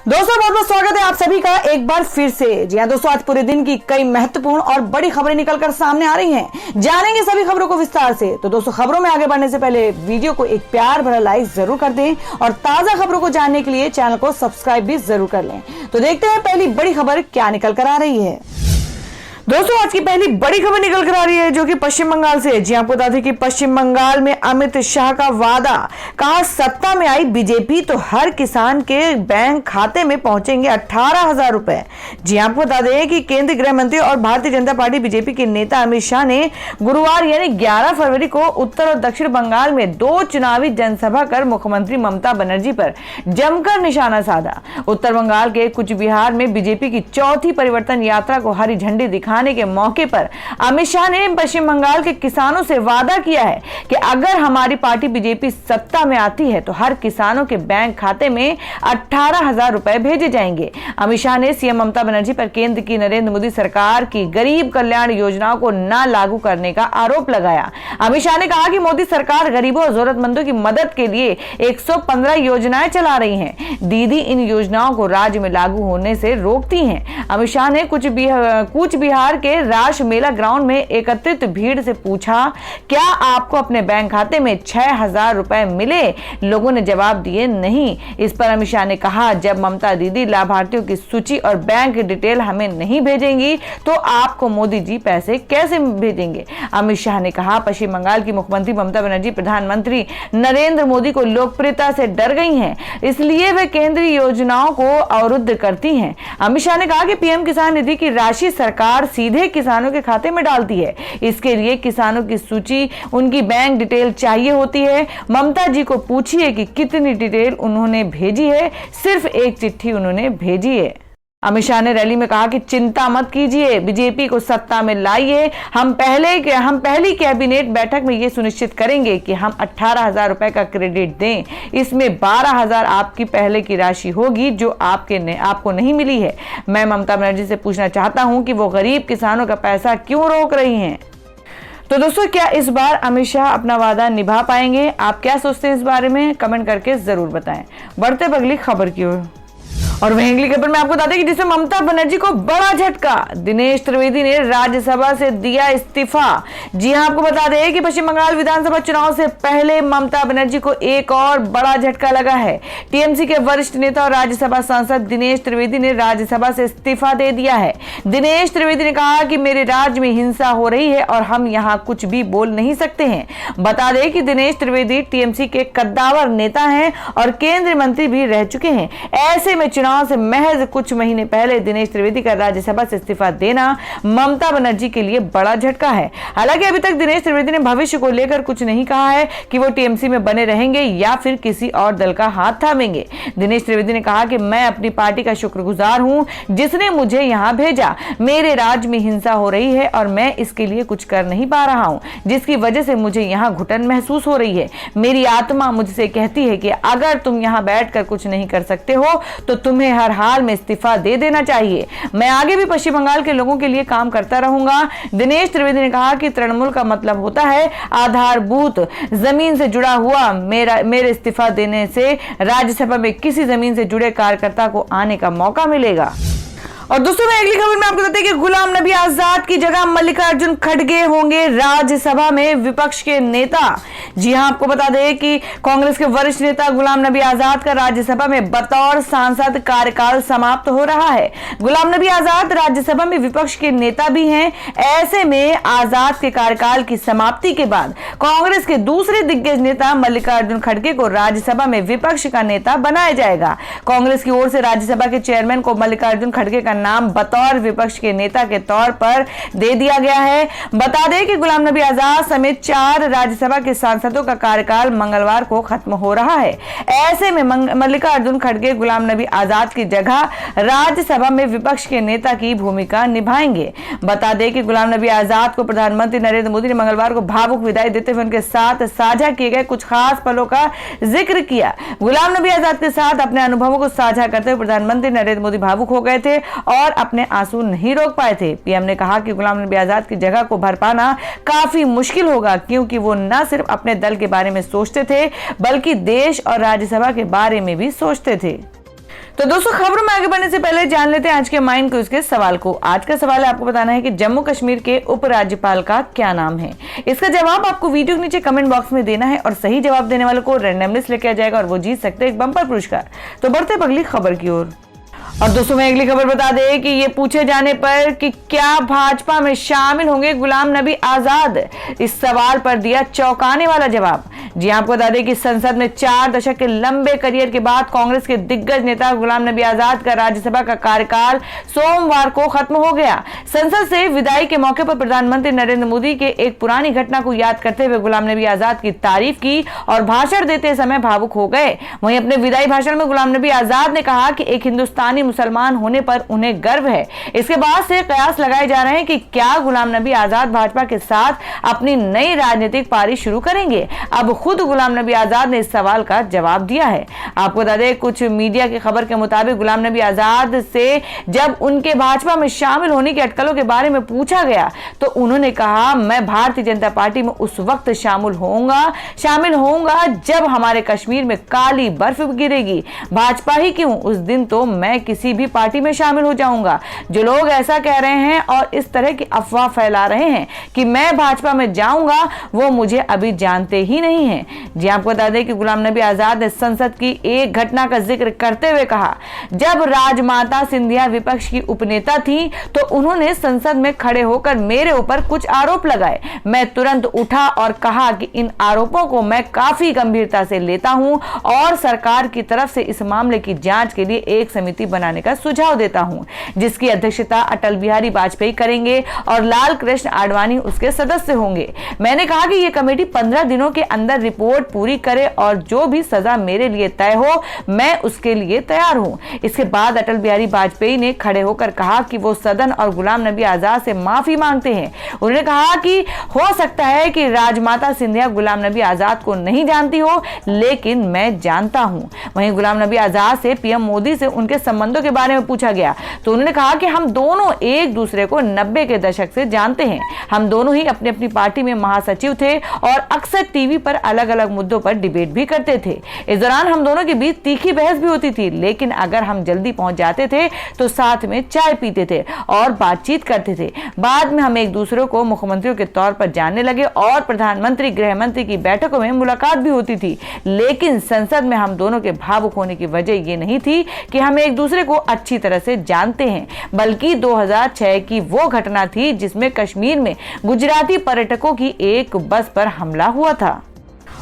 दोस्तों बहुत बहुत स्वागत है आप सभी का एक बार फिर से। जी हाँ दोस्तों, आज पूरे दिन की कई महत्वपूर्ण और बड़ी खबरें निकलकर सामने आ रही हैं। जानेंगे सभी खबरों को विस्तार से। तो दोस्तों, खबरों में आगे बढ़ने से पहले वीडियो को एक प्यार भरा लाइक जरूर कर दें और ताजा खबरों को जानने के लिए चैनल को सब्सक्राइब भी जरूर कर लें। तो देखते हैं पहली बड़ी खबर क्या निकल कर आ रही है। दोस्तों, आज की पहली बड़ी खबर निकल कर आ रही है जो कि पश्चिम बंगाल से। जी आपको बता दें कि पश्चिम बंगाल में अमित शाह का वादा, कहा सत्ता में आई बीजेपी तो हर किसान के बैंक खाते में पहुंचेंगे 18,000 रुपए। जी आपको बता दें कि केंद्रीय गृह मंत्री और भारतीय जनता पार्टी बीजेपी के नेता अमित शाह ने गुरुवार यानी 11 फरवरी को उत्तर और दक्षिण बंगाल में 2 चुनावी जनसभा कर मुख्यमंत्री ममता बनर्जी पर जमकर निशाना साधा। उत्तर बंगाल के कुछ बिहार में बीजेपी की चौथी परिवर्तन यात्रा को हरी झंडी दिखा के मौके पर अमित शाह ने पश्चिम बंगाल के किसानों से वादा किया है कि अगर हमारी पार्टी बीजेपी सत्ता में आती है तो हर किसानों के बैंक खाते में 18,000 रुपए भेजे जाएंगे। अमित शाह ने सीएम ममता बनर्जी पर केंद्र की नरेंद्र मोदी सरकार की गरीब कल्याण योजनाओं को न लागू करने का आरोप लगाया। अमित शाह ने कहा कि मोदी सरकार गरीबों और जरूरतमंदों की मदद के लिए 115 योजनाएं चला रही हैं। दीदी इन योजनाओं को राज्य में लागू होने से रोकती हैं। अमित शाह ने कूच बिहार के रास मेला ग्राउंड में एकत्रित भीड़ से पूछा, क्या आपको अपने बैंक खाते में 6,000 रुपए मिले? लोगों ने जवाब दिए नहीं। इस पर अमित शाह ने कहा, जब ममता दीदी लाभार्थियों की सूची और बैंक डिटेल हमें नहीं भेजेंगी तो आपको मोदी जी पैसे कैसे भेजेंगे? अमित शाह ने कहा, पश्चिम बंगाल की मुख्यमंत्री ममता बनर्जी प्रधानमंत्री नरेंद्र मोदी को लोकप्रियता से डर गई हैं, इसलिए वे केंद्रीय योजनाओं को अवरुद्ध करती हैं। अमित शाह ने कहा कि पीएम किसान निधि की राशि सरकार सीधे किसानों के खाते में डालती है। इसके लिए किसानों की सूची, उनकी बैंक डिटेल चाहिए होती है। ममता जी को पूछिए कि कितनी डिटेल उन्होंने भेजी है, सिर्फ एक चिट्ठी उन्होंने भेजी है। अमित शाह ने रैली में कहा कि चिंता मत कीजिए, बीजेपी को सत्ता में लाइए। हम पहली कैबिनेट बैठक में ये सुनिश्चित करेंगे कि हम 18,000 रुपए का क्रेडिट दें। इसमें 12,000 आपकी पहले की राशि होगी जो आपको नहीं मिली है। मैं ममता बनर्जी से पूछना चाहता हूं कि वो गरीब किसानों का पैसा क्यों रोक रही हैं? तो दोस्तों, क्या इस बार अमित शाह अपना वादा निभा पाएंगे? आप क्या सोचते हैं इस बारे में? कमेंट करके जरूर बताएं। बढ़ते अगली खबर की ओर। और वहीं अगली खबर में आपको बता दें कि जिसमें ममता बनर्जी को बड़ा झटका, दिनेश त्रिवेदी ने राज्यसभा से दिया इस्तीफा। जी हां, आपको बता दें कि पश्चिम बंगाल विधानसभा चुनाव से पहले ममता बनर्जी को एक और बड़ा झटका लगा है। टीएमसी के वरिष्ठ नेता और राज्यसभा सांसद दिनेश त्रिवेदी ने राज्यसभा से इस्तीफा दे दिया है। दिनेश त्रिवेदी ने कहा कि मेरे राज्य में हिंसा हो रही है और हम यहाँ कुछ भी बोल नहीं सकते हैं। बता दें कि दिनेश त्रिवेदी टीएमसी के कद्दावर नेता हैं और केंद्रीय मंत्री भी रह चुके हैं। ऐसे में चुनाव से महज कुछ महीने पहले दिनेश त्रिवेदी का राज्यसभा से इस्तीफा देना ममता बनर्जी के लिए बड़ा झटका है। हालांकि अभी तक दिनेश त्रिवेदी ने भविष्य को लेकर कुछ नहीं कहा है कि वो टीएमसी में बने रहेंगे या फिर किसी और दल का हाथ थामेंगे। दिनेश त्रिवेदी ने कहा कि मैं अपनी पार्टी का शुक्रगुजार हूं जिसने मुझे यहां भेजा। मेरे राज्य में हिंसा हो रही है और मैं इसके लिए कुछ कर नहीं पा रहा हूं, जिसकी वजह से मुझे यहां घुटन महसूस हो रही है। मेरी आत्मा मुझसे कहती है कि अगर तुम यहां बैठकर कुछ नहीं कर सकते हो तो तुम्हें हर हाल में इस्तीफा दे देना चाहिए। मैं आगे भी पश्चिम बंगाल के लोगों के लिए काम करता रहूंगा। दिनेश त्रिवेदी ने कहा कि तृणमूल का मतलब होता है आधारभूत, जमीन से जुड़ा हुआ। मेरे इस्तीफा देने से राज्यसभा में किसी जमीन से जुड़े कार्यकर्ता को आने का मौका मिलेगा। और दोस्तों, मैं अगली खबर में आपको बताते हैं कि गुलाम नबी आजाद की जगह मल्लिकार्जुन खड़गे होंगे राज्यसभा में विपक्ष के नेता। जी हां, आपको बता दें कि कांग्रेस के वरिष्ठ नेता गुलाम नबी आजाद का राज्यसभा में बतौर सांसद कार्यकाल समाप्त हो रहा है। गुलाम नबी आजाद राज्यसभा में विपक्ष के नेता भी हैं। ऐसे में आजाद के कार्यकाल की समाप्ति के बाद कांग्रेस के दूसरे दिग्गज नेता मल्लिकार्जुन खड़गे को राज्यसभा में विपक्ष का नेता बनाया जाएगा। कांग्रेस की ओर से राज्यसभा के चेयरमैन को मल्लिकार्जुन खड़गे का नाम बतौर विपक्ष के नेता के तौर पर दे दिया गया है। बता दें कि गुलाम नबी आजाद समेत 4 राज्यसभा के सांसदों का कार्यकाल मंगलवार को खत्म हो रहा है। ऐसे में मल्लिकार्जुन खड़गे गुलाम नबी आजाद की जगह राज्यसभा में विपक्ष के नेता की भूमिका निभाएंगे। बता दें कि गुलाम नबी आजाद को प्रधानमंत्री नरेंद्र मोदी ने मंगलवार को भावुक विदाई देते हुए उनके साथ साझा किए गए कुछ खास पलों का जिक्र किया। गुलाम नबी आजाद के साथ अपने अनुभवों को साझा करते हुए प्रधानमंत्री नरेंद्र मोदी भावुक हो गए थे और अपने आंसू नहीं रोक पाए थे। पीएम ने कहा कि गुलाम नबी आजाद की जगह को भर पाना काफी मुश्किल होगा, क्योंकि वो न सिर्फ अपने दल के बारे में सोचते थे बल्कि देश और राज्यसभा के बारे में भी सोचते थे। तो दोस्तों, खबरों में आगे बढ़ने से पहले जान लेते हैं आज के माइंड क्विज के सवाल को। आज का सवाल है, आपको बताना है कि जम्मू कश्मीर के उपराज्यपाल का क्या नाम है। इसका जवाब आपको वीडियो के नीचे कमेंट बॉक्स में देना है और सही जवाब देने वालों को रैंडमली सिलेक्ट किया जाएगा और वो जीत सकते हैं एक बम्पर पुरस्कार। तो बढ़ते अगली खबर की ओर। और दोस्तों, मैं अगली खबर बता दें कि ये पूछे जाने पर कि क्या भाजपा में शामिल होंगे गुलाम नबी आजाद, इस सवाल पर दिया चौंकाने वाला जवाब। जी आपको बता दें कि संसद में 4 दशक के लंबे करियर के बाद कांग्रेस के दिग्गज नेता गुलाम नबी आजाद का राज्यसभा का कार्यकाल सोमवार को खत्म हो गया। संसद से विदाई के मौके पर प्रधानमंत्री नरेंद्र मोदी के एक पुरानी घटना को याद करते हुए गुलाम नबी आजाद की तारीफ की और भाषण देते समय भावुक हो गए। वहीं अपने विदाई भाषण में गुलाम नबी आजाद ने कहा कि एक हिंदुस्तानी मुसलमान होने पर उन्हें गर्व है। इसके बाद से कयास लगाए जा रहे हैं कि क्या गुलाम नबी आजाद भाजपा के साथ अपनी नई राजनीतिक पारी शुरू करेंगे। अब खुद गुलाम नबी आजाद ने इस सवाल का जवाब दिया है। आपको बता दें, कुछ मीडिया की खबर के मुताबिक गुलाम नबी आजाद से जब उनके भाजपा में शामिल होने की अटकलों के बारे में पूछा गया तो उन्होंने कहा, मैं भारतीय जनता पार्टी में उस वक्त शामिल होऊंगा जब हमारे कश्मीर में काली बर्फ गिरेगी। भाजपा ही क्यों, उस दिन तो मैं किसी भी पार्टी में शामिल हो जाऊंगा। जो लोग ऐसा कह रहे हैं और इस तरह की अफवाह फैला रहे हैं कि मैं भाजपा में जाऊंगा, वो मुझे अभी जानते ही नहीं है। जी आपको बता दें कि गुलाम नबी आजाद ने संसद की एक घटना का जिक्र करते हुए कहा, जब राजमाता सिंधिया विपक्ष की उपनेता थी तो उन्होंने संसद में खड़े होकर मेरे ऊपर कुछ आरोप लगाए। मैं तुरंत उठा और कहा कि इन आरोपों को मैं काफी गंभीरता से लेता हूं और सरकार की तरफ से इस मामले की जांच के लिए एक समिति बनाने का सुझाव देता हूं, जिसकी अध्यक्षता अटल बिहारी वाजपेयी करेंगे और लाल कृष्ण आडवाणी उसके सदस्य होंगे। मैंने कहा कि यह कमेटी 15 दिनों के अंदर रिपोर्ट पूरी करे और जो भी सजा मेरे लिए तय हो मैं उसके लिए तैयार हूं। इसके बाद अटल बिहारी वाजपेयी ने खड़े होकर कहा कि वो सदन और गुलाम नबी आजाद से माफी मांगते हैं। उन्होंने कहा कि हो सकता है कि राजमाता सिंधिया गुलाम नबी आजाद को नहीं जानती हो, लेकिन मैं जानता हूं। वहीं गुलाम नबी आजाद से पीएम मोदी से उनके संबंधों के बारे में पूछा गया तो उन्होंने कहा कि हम दोनों एक दूसरे को 90 के दशक से जानते हैं। हम दोनों ही अपनी अपनी पार्टी में महासचिव थे और अक्सर टीवी पर अलग अलग मुद्दों पर डिबेट भी करते थे। इस दौरान हम दोनों के बीच तीखी बहस भी होती थी, लेकिन अगर हम जल्दी पहुंच जाते थे तो साथ में चाय पीते थे और बातचीत करते थे। बाद में हम एक दूसरे को मुख्यमंत्रियों के तौर पर जानने लगे और प्रधानमंत्री गृह मंत्री की बैठकों में मुलाकात भी होती थी। लेकिन संसद में हम दोनों के भावुक होने की वजह यह नहीं थी कि हम एक दूसरे को अच्छी तरह से जानते हैं, बल्कि 2006 की वो घटना थी जिसमें कश्मीर में गुजराती पर्यटकों की एक बस पर हमला हुआ था।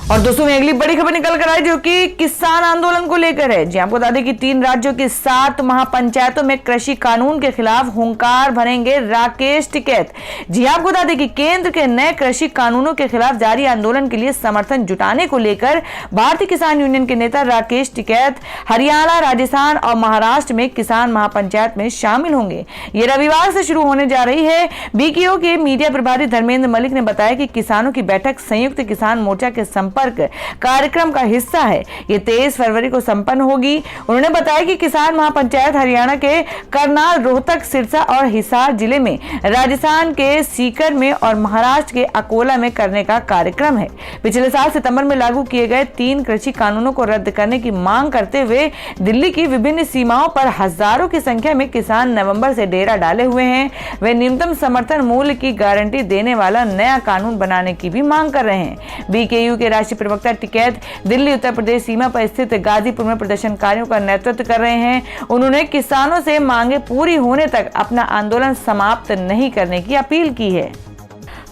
और दोस्तों, में अगली बड़ी खबर निकल कर आई जो कि किसान आंदोलन को लेकर है। जी आपको बता दें कि 3 राज्यों की 7 महापंचायतों में कृषि कानून के खिलाफ हुंकार भरेंगे राकेश टिकैत। जी आपको बता दें कि केंद्र के नए कृषि कानूनों के खिलाफ जारी आंदोलन के लिए समर्थन जुटाने को लेकर भारतीय किसान यूनियन के नेता राकेश टिकैत हरियाणा, राजस्थान और महाराष्ट्र में किसान महापंचायत में शामिल होंगे। ये रविवार से शुरू होने जा रही है। बीकेओ के मीडिया प्रभारी धर्मेंद्र मलिक ने बताया कि किसानों की बैठक संयुक्त किसान मोर्चा के संपर्क कार्यक्रम का हिस्सा है। ये 23 फरवरी को संपन्न होगी। उन्होंने बताया कि किसान महापंचायत हरियाणा के करनाल, रोहतक, सिरसा और हिसार जिले में, राजस्थान के सीकर में और महाराष्ट्र के अकोला में करने का कार्यक्रम है। पिछले साल सितंबर में लागू किए गए 3 कृषि कानूनों को रद्द करने की मांग करते हुए दिल्ली की विभिन्न सीमाओं पर हजारों की संख्या में किसान नवंबर से डेरा डाले हुए हैं। वे न्यूनतम समर्थन मूल्य की गारंटी देने वाला नया कानून बनाने की भी मांग कर रहे हैं। बीकेयू के राष्ट्रीय प्रवक्ता टिकैत दिल्ली उत्तर प्रदेश सीमा पर स्थित गाजीपुर में प्रदर्शनकारियों का नेतृत्व कर रहे हैं। उन्होंने किसानों से मांगे पूरी होने तक अपना आंदोलन समाप्त नहीं करने की अपील की है।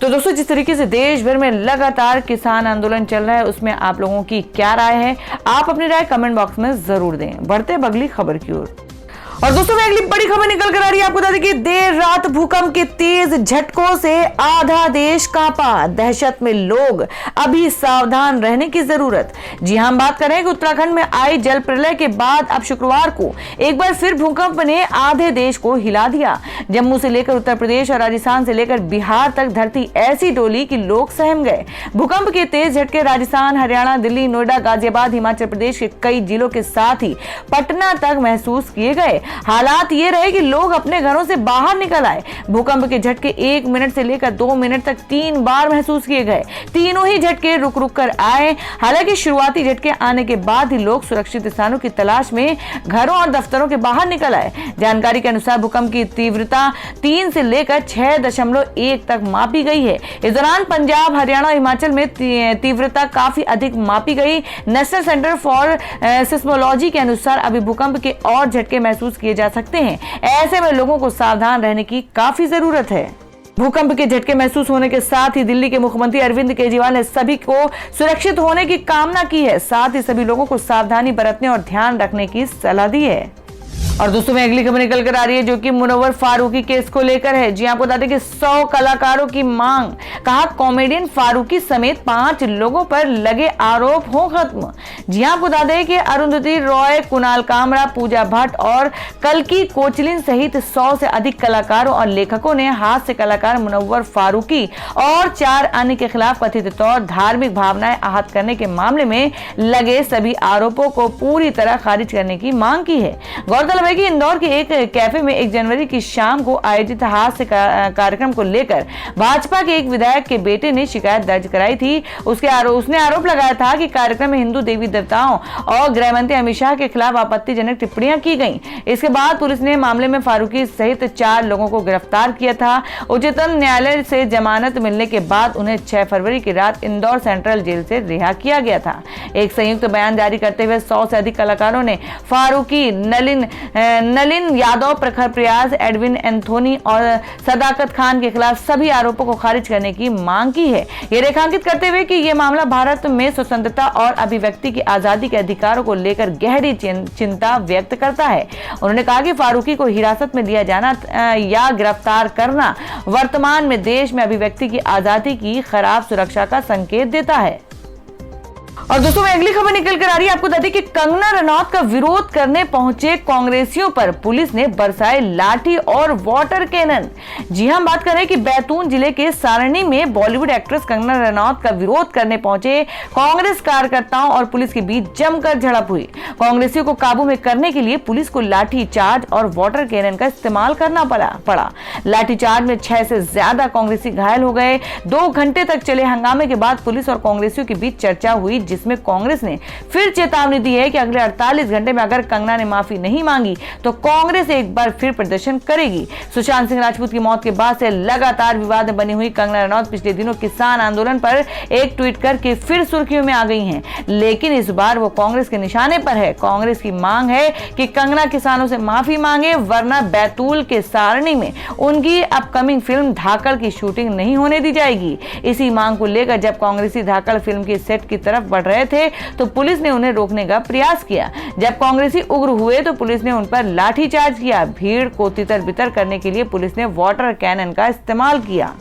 तो दोस्तों, जिस तरीके से देश भर में लगातार किसान आंदोलन चल रहा है, उसमें आप लोगों की क्या राय है? आप अपनी राय कमेंट बॉक्स में जरूर दें। बढ़ते हैं अगली खबर की ओर। और दोस्तों, में अगली बड़ी खबर निकल कर आ रही है। आपको बता दें कि देर रात भूकंप के तेज झटकों से आधा देश कांपा। दहशत में लोग, अभी सावधान रहने की जरूरत। जी हम बात कर रहे हैं कि उत्तराखंड में आई जल प्रलय के बाद अब शुक्रवार को एक बार फिर भूकंप ने आधे देश को हिला दिया। जम्मू से लेकर उत्तर प्रदेश और राजस्थान से लेकर बिहार तक धरती ऐसी डोली कि लोग सहम गए। भूकंप के तेज झटके राजस्थान, हरियाणा, दिल्ली, नोएडा, गाजियाबाद, हिमाचल प्रदेश के कई जिलों के साथ ही पटना तक महसूस किए गए। हालात ये रहे कि लोग अपने घरों से बाहर निकल आए। भूकंप के झटके 1 मिनट से लेकर 2 मिनट तक 3 बार महसूस किए गए। तीनों ही झटके रुक रुक कर आए। हालांकि शुरुआती झटके आने के बाद ही लोग सुरक्षित स्थानों की तलाश में घरों और दफ्तरों के बाहर निकल आए। जानकारी के अनुसार भूकंप की तीव्रता 3 से लेकर 6.1 तक मापी गई है। इस दौरान पंजाब, हरियाणा और हिमाचल में तीव्रता काफी अधिक मापी गई। नेशनल सेंटर फॉर सिस्मोलॉजी के अनुसार अभी भूकंप के और झटके महसूस किए जा सकते हैं। ऐसे में लोगों को सावधान रहने की काफी जरूरत है। भूकंप के झटके महसूस होने के साथ ही दिल्ली के मुख्यमंत्री अरविंद केजरीवाल ने सभी को सुरक्षित होने की कामना की है। साथ ही सभी लोगों को सावधानी बरतने और ध्यान रखने की सलाह दी है। और दोस्तों में अगली खबर निकल कर आ रही है जो कि मुनव्वर फारूकी केस को लेकर है। जी आपको बता दें कि 100 कलाकारों की मांग, कहा कॉमेडियन फारूकी समेत 5 लोगों पर लगे आरोप हो खत्म। जी आपको बता दें कि अरुंधति रॉय, कुणाल कामरा, पूजा भट्ट और कल्की कोचलिन सहित 100 से अधिक कलाकारों और लेखकों ने हास्य कलाकार मुनव्वर फारूकी और 4 अन्य के खिलाफ कथित तौर धार्मिक भावनाएं आहत करने के मामले में लगे सभी आरोपों को पूरी तरह खारिज करने की मांग की है। गौरतलब है कि इंदौर के एक कैफे में 1 जनवरी की शाम को आयोजित हास्य कार्यक्रम को लेकर भाजपा के एक विधायक के बेटे ने शिकायत दर्ज कराई थी। उसने आरोप लगाया था कि कार्यक्रम में हिंदू देवी देवताओं और गृह मंत्री अमित शाह के खिलाफ आपत्तिजनक टिप्पणियां की गईं। इसके बाद पुलिस ने मामले में फारूकी सहित 4 लोगों को गिरफ्तार किया था। उच्चतम न्यायालय से जमानत मिलने के बाद उन्हें 6 फरवरी की रात इंदौर सेंट्रल जेल से रिहा किया गया था। एक संयुक्त बयान जारी करते हुए 100 से अधिक कलाकारों ने फारूकी, नलिन यादव, प्रखर प्रयास, एडविन एंथोनी और सदाकत खान के खिलाफ सभी आरोपों को खारिज करने की मांग की है। ये रेखांकित करते हुए कि यह मामला भारत में स्वतंत्रता और अभिव्यक्ति की आजादी के अधिकारों को लेकर गहरी चिंता व्यक्त करता है। उन्होंने कहा कि फारूकी को हिरासत में लिया जाना या गिरफ्तार करना वर्तमान में देश में अभिव्यक्ति की आजादी की खराब सुरक्षा का संकेत देता है। और दोस्तों में अगली खबर निकल कर आ रही है। आपको बता दें कि कंगना रनौत का विरोध करने पहुंचे कांग्रेसियों पर पुलिस ने बरसाए लाठी और वाटर कैनन। जी हां, बात करें कि बैतूल जिले के सारणी में बॉलीवुड एक्ट्रेस कंगना रनौत का विरोध करने पहुंचे कांग्रेस कार्यकर्ताओं और पुलिस के बीच जमकर झड़प हुई। कांग्रेसियों को काबू में करने के लिए पुलिस को लाठी चार्ज और वाटर कैनन का इस्तेमाल करना पड़ा। लाठी चार्ज में 6 से ज्यादा कांग्रेसी घायल हो गए। 2 घंटे तक चले हंगामे के बाद पुलिस और कांग्रेसियों के बीच चर्चा हुई, जिसमें कांग्रेस ने फिर चेतावनी दी है कि अगले 48 घंटे में अगर कंगना ने माफी नहीं मांगी तो कांग्रेस एक बार फिर प्रदर्शन करेगी। सुशांत सिंह राजपूत की मौत के बाद से लगातार विवाद में बनी हुई कंगना रनौत पिछले दिनों किसान आंदोलन पर एक ट्वीट करके फिर सुर्खियों में आ गई हैं, लेकिन इस बार वो कांग्रेस के निशाने पर है। कांग्रेस की मांग है कि कंगना किसानों से माफी मांगे, वरना बैतूल के सारणी में उनकी अपकमिंग फिल्म धाकड़ की शूटिंग नहीं होने दी जाएगी। इसी मांग को लेकर जब कांग्रेसी धाकड़ फिल्म के सेट की तरफ बढ़ रहे थे तो पुलिस ने उन्हें रोकने का प्रयास किया। जब कांग्रेसी उग्र हुए तो पुलिस ने उन पर लाठीचार्ज किया। भीड़ को तितर-बितर करने के लिए पुलिस ने वाटर कैनन का इस्तेमाल किया।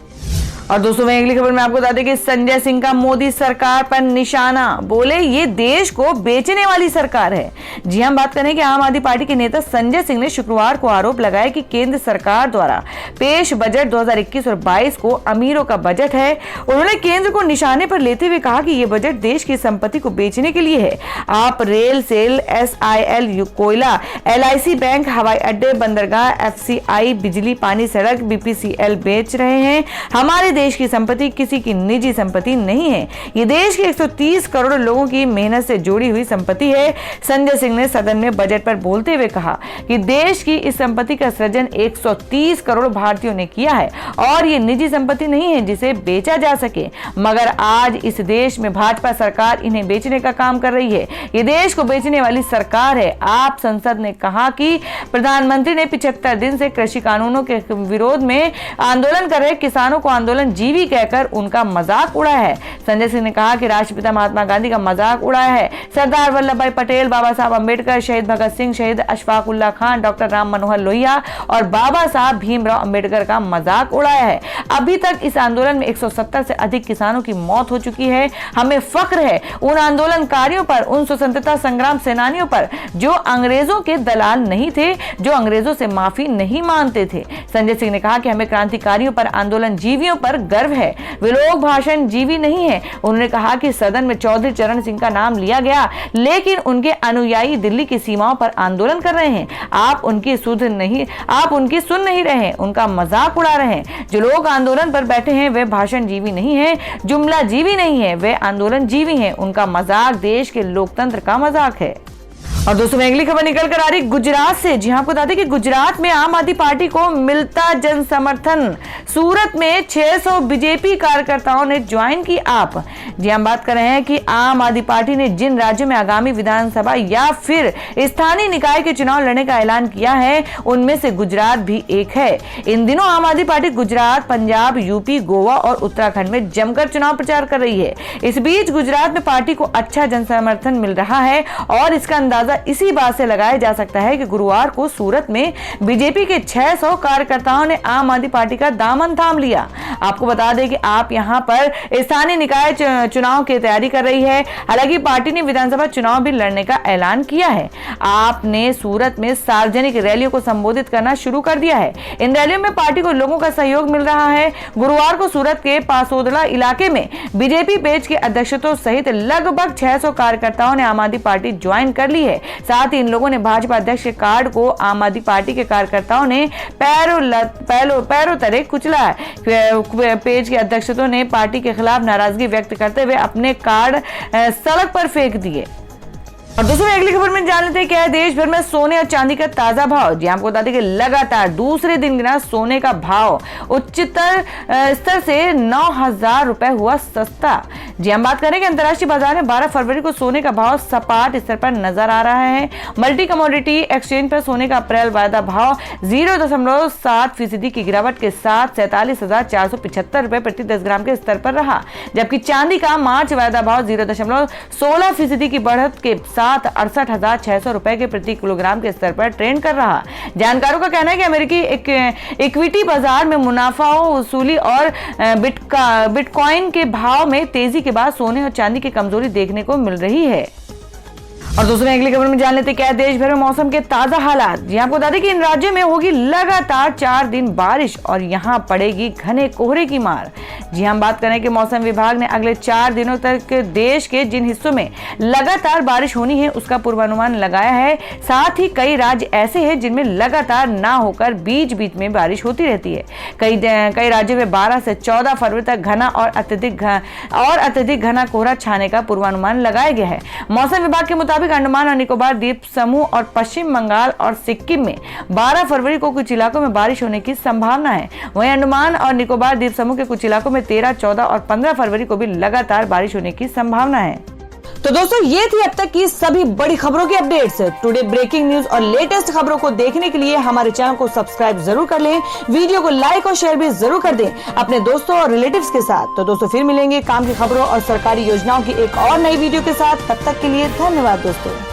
और दोस्तों में अगली खबर में आपको बता दें कि संजय सिंह का मोदी सरकार पर निशाना, बोले ये देश को बेचने वाली सरकार है। जी हम बात करें कि आम आदमी पार्टी के नेता संजय सिंह ने शुक्रवार को आरोप लगाया कि केंद्र सरकार द्वारा पेश बजट 2021 और 22 को अमीरों का बजट है। उन्होंने केंद्र को निशाने पर लेते हुए कहा कि यह बजट देश की संपत्ति को बेचने के लिए है। आप रेल, सेल, SIL, कोयला, LIC बैंक, हवाई अड्डे, बंदरगाह, FCI, बिजली, पानी, सड़क, BPCL बेच रहे हैं। हमारे देश की संपत्ति किसी की निजी संपत्ति नहीं है, ये देश के 130 करोड़ लोगों की मेहनत से जोड़ी हुई संपत्ति है। संजय सिंह ने सदन में बजट पर बोलते हुए कहा कि देश की इस संपत्ति का सृजन 130 करोड़ भारतीयों ने किया है और ये निजी संपत्ति नहीं है जिसे बेचा जा सके, मगर आज इस देश में भाजपा सरकार इन्हें बेचने का काम कर रही है। ये देश को बेचने वाली सरकार है। आप संसद ने कहा कि प्रधानमंत्री ने 75 दिन से कृषि कानूनों के विरोध में आंदोलन कर रहे किसानों को आंदोलन जीवी कहकर उनका मजाक उड़ाया है। संजय सिंह ने कहा कि राष्ट्रपिता महात्मा गांधी का मजाक उड़ाया है। सरदार वल्लभ भाई पटेल, बाबा साहब अंबेडकर, शहीद भगत सिंह, शहीद अशफाक उल्लाह खान, डॉक्टर राम मनोहर लोहिया और बाबा साहब भीमराव अंबेडकर का मजाक उड़ाया है। अभी तक इस आंदोलन में 170 से अधिक किसानों की मौत हो चुकी है। हमें फख्र है उन आंदोलनकारियों पर, उन स्वतंत्रता संग्राम सेनानियों पर जो अंग्रेजों के दलाल नहीं थे, जो अंग्रेजों से माफी नहीं मांगते थे। संजय सिंह ने कहा कि हमें क्रांतिकारियों पर, आंदोलन जीवियों पर पर गर्व है। वे लोग भाषण जीवी नहीं है। उन्होंने कहा कि सदन में चौधरी चरण सिंह का नाम लिया गया, लेकिन उनके अनुयायी दिल्ली की सीमाओं पर आंदोलन कर रहे हैं। आप उनकी सुन नहीं रहे, उनका मजाक उड़ा रहे हैं। जो लोग आंदोलन पर बैठे हैं वे भाषण जीवी नहीं है, जुमला जीवी नहीं है, वे आंदोलन जीवी है। उनका मजाक देश के लोकतंत्र का मजाक है। और दोस्तों में अगली खबर निकल कर आ रही गुजरात से। जी हां, आपको बता दें कि गुजरात में आम आदमी पार्टी को मिलता जन समर्थन। सूरत में 600 बीजेपी कार्यकर्ताओं ने ज्वाइन की आप। जी हम बात कर रहे हैं कि आम आदमी पार्टी ने जिन राज्यों में आगामी विधानसभा या फिर स्थानीय निकाय के चुनाव लड़ने का ऐलान किया है, उनमें से गुजरात भी एक है। इन दिनों आम आदमी पार्टी गुजरात, पंजाब, यूपी, गोवा और उत्तराखंड में जमकर चुनाव प्रचार कर रही है। इस बीच गुजरात में पार्टी को अच्छा जन समर्थन मिल रहा है और इसका अंदाजा इसी बात से लगाया जा सकता है कि गुरुवार को सूरत में बीजेपी के 600 कार्यकर्ताओं ने आम आदमी पार्टी का दामन थाम लिया। आपको बता दें कि आप यहां पर स्थानीय निकाय चुनाव की तैयारी कर रही है। हालांकि पार्टी ने विधानसभा चुनाव भी लड़ने का ऐलान किया है। आपने सूरत में सार्वजनिक रैलियों को संबोधित करना शुरू कर दिया है। इन रैलियों में पार्टी को लोगों का सहयोग मिल रहा है। गुरुवार को सूरत के पासोदड़ा इलाके में बीजेपी पेज के अध्यक्षों सहित लगभग 600 कार्यकर्ताओं ने आम आदमी पार्टी ज्वाइन कर ली है। साथ ही इन लोगों ने भाजपा अध्यक्ष के कार्ड को आम आदमी पार्टी के कार्यकर्ताओं ने पैरों तले कुचला। पेज के अध्यक्षों ने पार्टी के खिलाफ नाराजगी व्यक्त करते हुए अपने कार्ड सड़क पर फेंक दिए। और दोस्तों अगली खबर में जान लेते हैं क्या है देश भर में सोने और चांदी का ताजा भाव। जी आपको बता दें कि लगातार दूसरे दिन गिना सोने का भाव उच्चतर स्तर से 9,000 रुपए हुआ सस्ता। जी हम बात करें कि अंतर्राष्ट्रीय बाजार में 12 फरवरी को सोने का भाव सपाट स्तर पर नजर आ रहा है। मल्टी कमोडिटी एक्सचेंज पर सोने का अप्रैल वायदा भाव 0.7% की गिरावट के साथ 47,475 रुपए प्रति 10 ग्राम के स्तर पर रहा, जबकि चांदी का मार्च वायदा भाव 0.16% की बढ़त के साथ 68,600 रुपए के प्रति किलोग्राम के स्तर पर ट्रेंड कर रहा। जानकारों का कहना है कि अमेरिकी इक्विटी बाजार में मुनाफा वसूली और बिटकॉइन के भाव में तेजी के बाद सोने और चांदी की कमजोरी देखने को मिल रही है। और दोस्तों अगली खबर में जान लेते क्या है देश भर में मौसम के ताजा हालात। जी आपको बता दें कि इन राज्यों में होगी लगातार 4 दिन बारिश और यहां पड़ेगी घने कोहरे की मार। जी हम बात करें कि मौसम विभाग ने अगले 4 दिनों तक देश के जिन हिस्सों में लगातार बारिश होनी है उसका पूर्वानुमान लगाया है। साथ ही कई राज्य ऐसे हैं जिनमें लगातार ना होकर बीच बीच में बारिश होती रहती है। कई राज्यों में 12 से 14 फरवरी तक घना और अत्यधिक घना कोहरा छाने का पूर्वानुमान लगाया गया है। मौसम विभाग के मुताबिक अंडमान और निकोबार द्वीप समूह और पश्चिम बंगाल और सिक्किम में 12 फरवरी को कुछ इलाकों में बारिश होने की संभावना है। वहीं अंडमान और निकोबार द्वीप समूह के कुछ इलाकों में 13, 14 और 15 फरवरी को भी लगातार बारिश होने की संभावना है। तो दोस्तों ये थी अब तक की सभी बड़ी खबरों की अपडेट्स। टुडे ब्रेकिंग न्यूज और लेटेस्ट खबरों को देखने के लिए हमारे चैनल को सब्सक्राइब जरूर कर लें, वीडियो को लाइक और शेयर भी जरूर कर दें अपने दोस्तों और रिलेटिव्स के साथ। तो दोस्तों फिर मिलेंगे काम की खबरों और सरकारी योजनाओं की एक और नई वीडियो के साथ। तब तक के लिए धन्यवाद दोस्तों।